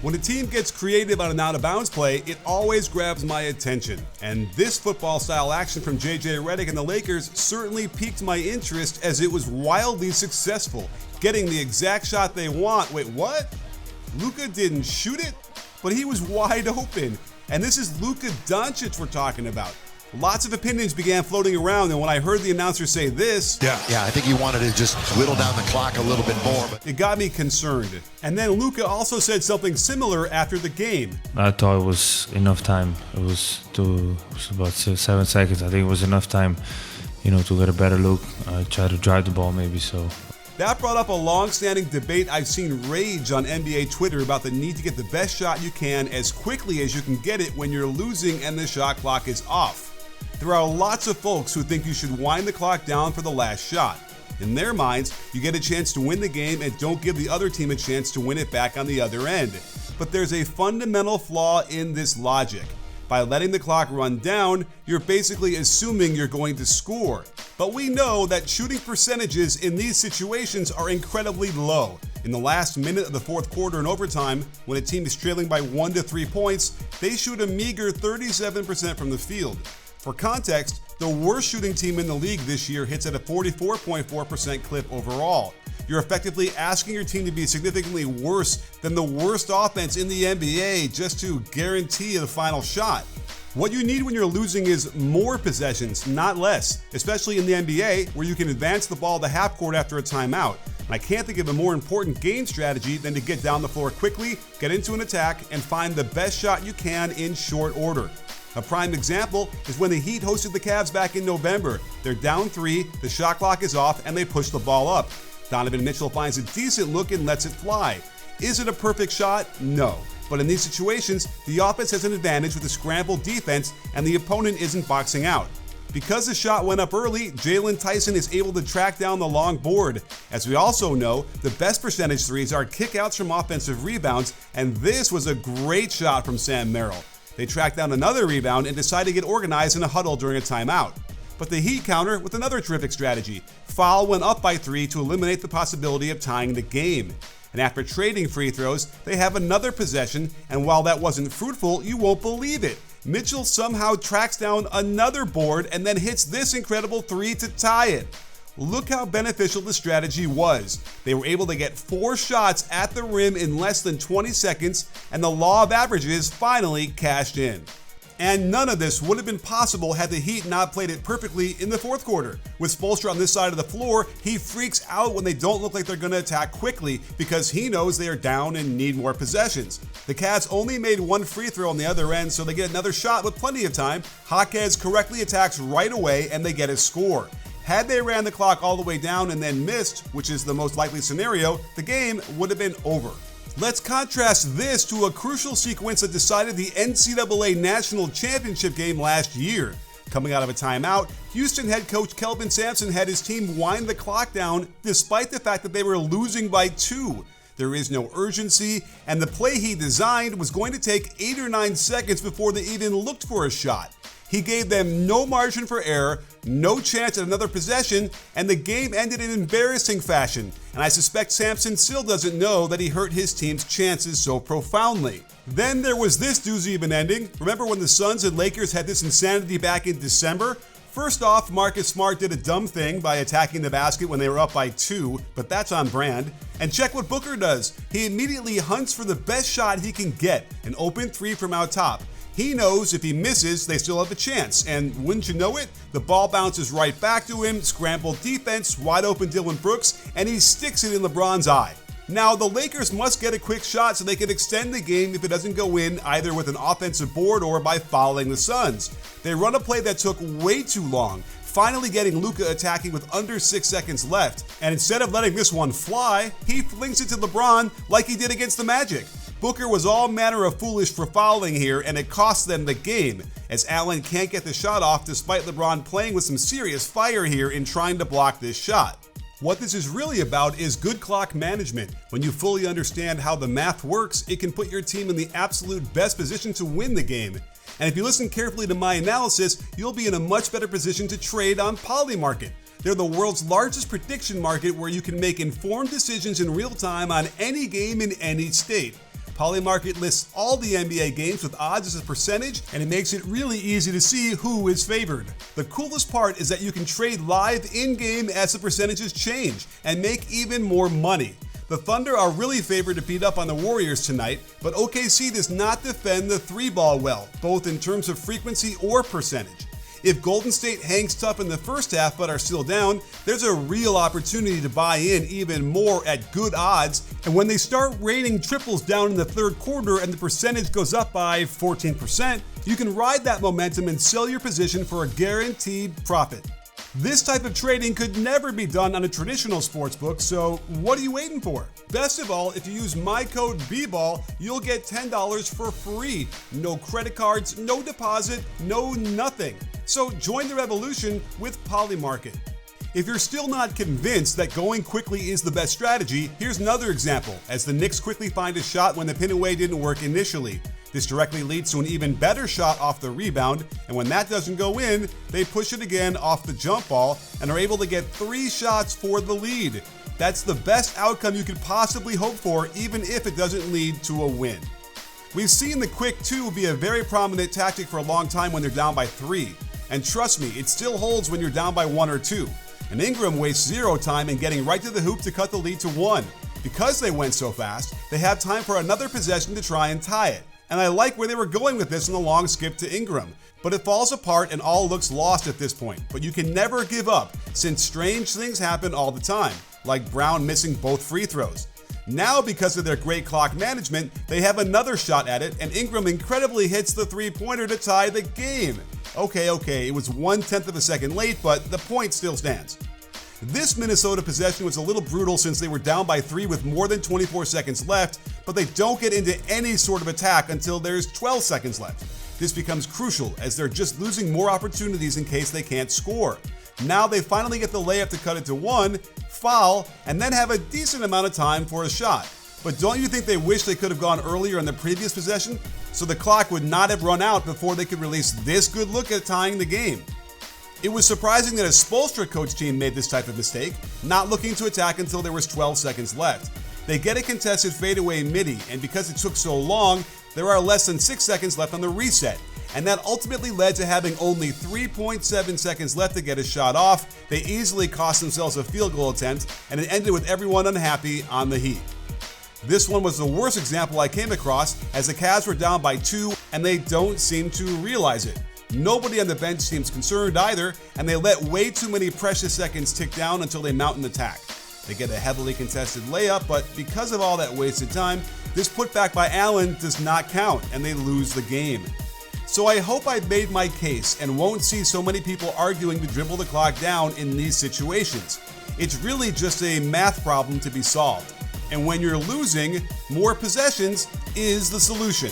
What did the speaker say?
When a team gets creative on an out-of-bounds play, it always grabs my attention. And this football-style action from J.J. Redick and the Lakers certainly piqued my interest as it was wildly successful, getting the exact shot they want. Wait, what? Luka didn't shoot it? But he was wide open. And this is Luka Dončić we're talking about. Lots of opinions began floating around, and when I heard the announcer say this, Yeah, I think he wanted to just whittle down the clock a little bit more. But it got me concerned. And then Luka also said something similar after the game. I thought it was enough time. It was about 7 seconds. I think it was enough time, to get a better look. I tried to drive the ball maybe, so. That brought up a long-standing debate I've seen rage on NBA Twitter about the need to get the best shot you can as quickly as you can get it when you're losing and the shot clock is off. There are lots of folks who think you should wind the clock down for the last shot. In their minds, you get a chance to win the game and don't give the other team a chance to win it back on the other end. But there's a fundamental flaw in this logic. By letting the clock run down, you're basically assuming you're going to score. But we know that shooting percentages in these situations are incredibly low. In the last minute of the fourth quarter and overtime, when a team is trailing by 1 to 3 points, they shoot a meager 37% from the field. For context, the worst shooting team in the league this year hits at a 44.4% clip overall. You're effectively asking your team to be significantly worse than the worst offense in the NBA just to guarantee the final shot. What you need when you're losing is more possessions, not less, especially in the NBA where you can advance the ball to half court after a timeout. And I can't think of a more important game strategy than to get down the floor quickly, get into an attack, and find the best shot you can in short order. A prime example is when the Heat hosted the Cavs back in November. They're down 3, the shot clock is off, and they push the ball up. Donovan Mitchell finds a decent look and lets it fly. Is it a perfect shot? No. But in these situations, the offense has an advantage with a scrambled defense and the opponent isn't boxing out. Because the shot went up early, Jalen Tyson is able to track down the long board. As we also know, the best percentage threes are kickouts from offensive rebounds, and this was a great shot from Sam Merrill. They tracked down another rebound and decided to get organized in a huddle during a timeout. But the Heat counter with another terrific strategy. Foul went up by 3 to eliminate the possibility of tying the game. And after trading free throws, they have another possession, and while that wasn't fruitful, you won't believe it. Mitchell somehow tracks down another board and then hits this incredible 3 to tie it. Look how beneficial the strategy was. They were able to get 4 shots at the rim in less than 20 seconds, and the law of averages finally cashed in. And none of this would have been possible had the Heat not played it perfectly in the fourth quarter. With Spoelstra on this side of the floor, he freaks out when they don't look like they're going to attack quickly because he knows they are down and need more possessions. The Cavs only made 1 free throw on the other end, so they get another shot with plenty of time. Jaquez correctly attacks right away, and they get a score. Had they ran the clock all the way down and then missed, which is the most likely scenario, the game would have been over. Let's contrast this to a crucial sequence that decided the NCAA National Championship game last year. Coming out of a timeout, Houston head coach Kelvin Sampson had his team wind the clock down despite the fact that they were losing by 2. There is no urgency, and the play he designed was going to take 8 or 9 seconds before they even looked for a shot. He gave them no margin for error, no chance at another possession, and the game ended in embarrassing fashion. And I suspect Sampson still doesn't know that he hurt his team's chances so profoundly. Then there was this doozy of an ending. Remember when the Suns and Lakers had this insanity back in December? First off, Marcus Smart did a dumb thing by attacking the basket when they were up by 2, but that's on brand. And check what Booker does. He immediately hunts for the best shot he can get, an open 3 from out top. He knows if he misses, they still have a chance, and wouldn't you know it, the ball bounces right back to him, scrambled defense, wide open Dillon Brooks, and he sticks it in LeBron's eye. Now, the Lakers must get a quick shot so they can extend the game if it doesn't go in either with an offensive board or by fouling the Suns. They run a play that took way too long, finally getting Luka attacking with under 6 seconds left, and instead of letting this one fly, he flings it to LeBron like he did against the Magic. Booker was all manner of foolish for fouling here, and it cost them the game, as Allen can't get the shot off despite LeBron playing with some serious fire here in trying to block this shot. What this is really about is good clock management. When you fully understand how the math works, it can put your team in the absolute best position to win the game. And if you listen carefully to my analysis, you'll be in a much better position to trade on Polymarket. They're the world's largest prediction market where you can make informed decisions in real time on any game in any state. Polymarket lists all the NBA games with odds as a percentage, and it makes it really easy to see who is favored. The coolest part is that you can trade live in-game as the percentages change and make even more money. The Thunder are really favored to beat up on the Warriors tonight, but OKC does not defend the three ball well, both in terms of frequency or percentage. If Golden State hangs tough in the first half but are still down, there's a real opportunity to buy in even more at good odds, and when they start raining triples down in the third quarter and the percentage goes up by 14%, you can ride that momentum and sell your position for a guaranteed profit. This type of trading could never be done on a traditional sportsbook, so what are you waiting for? Best of all, if you use my code BBALL, you'll get $10 for free. No credit cards, no deposit, no nothing. So join the revolution with Polymarket. If you're still not convinced that going quickly is the best strategy, here's another example, as the Knicks quickly find a shot when the pin away didn't work initially. This directly leads to an even better shot off the rebound, and when that doesn't go in, they push it again off the jump ball and are able to get 3 shots for the lead. That's the best outcome you could possibly hope for, even if it doesn't lead to a win. We've seen the quick 2 be a very prominent tactic for a long time when they're down by 3. And trust me, it still holds when you're down by 1 or 2. And Ingram wastes 0 time in getting right to the hoop to cut the lead to 1. Because they went so fast, they have time for another possession to try and tie it. And I like where they were going with this in the long skip to Ingram. But it falls apart and all looks lost at this point. But you can never give up, since strange things happen all the time, like Brown missing both free throws. Now, because of their great clock management, they have another shot at it, and Ingram incredibly hits the three-pointer to tie the game. Okay, it was 1/10 of a second late, but the point still stands. This Minnesota possession was a little brutal since they were down by 3 with more than 24 seconds left, but they don't get into any sort of attack until there's 12 seconds left. This becomes crucial as they're just losing more opportunities in case they can't score. Now they finally get the layup to cut it to 1, foul, and then have a decent amount of time for a shot. But don't you think they wish they could have gone earlier in the previous possession, so the clock would not have run out before they could release this good look at tying the game? It was surprising that a Spoelstra coach team made this type of mistake, not looking to attack until there was 12 seconds left. They get a contested fadeaway midi, and because it took so long, there are less than 6 seconds left on the reset, and that ultimately led to having only 3.7 seconds left to get a shot off. They easily cost themselves a field goal attempt, and it ended with everyone unhappy on the Heat. This one was the worst example I came across, as the Cavs were down by 2 and they don't seem to realize it. Nobody on the bench seems concerned either, and they let way too many precious seconds tick down until they mount an attack. They get a heavily contested layup, but because of all that wasted time, this putback by Allen does not count, and they lose the game. So I hope I've made my case and won't see so many people arguing to dribble the clock down in these situations. It's really just a math problem to be solved. And when you're losing, more possessions is the solution.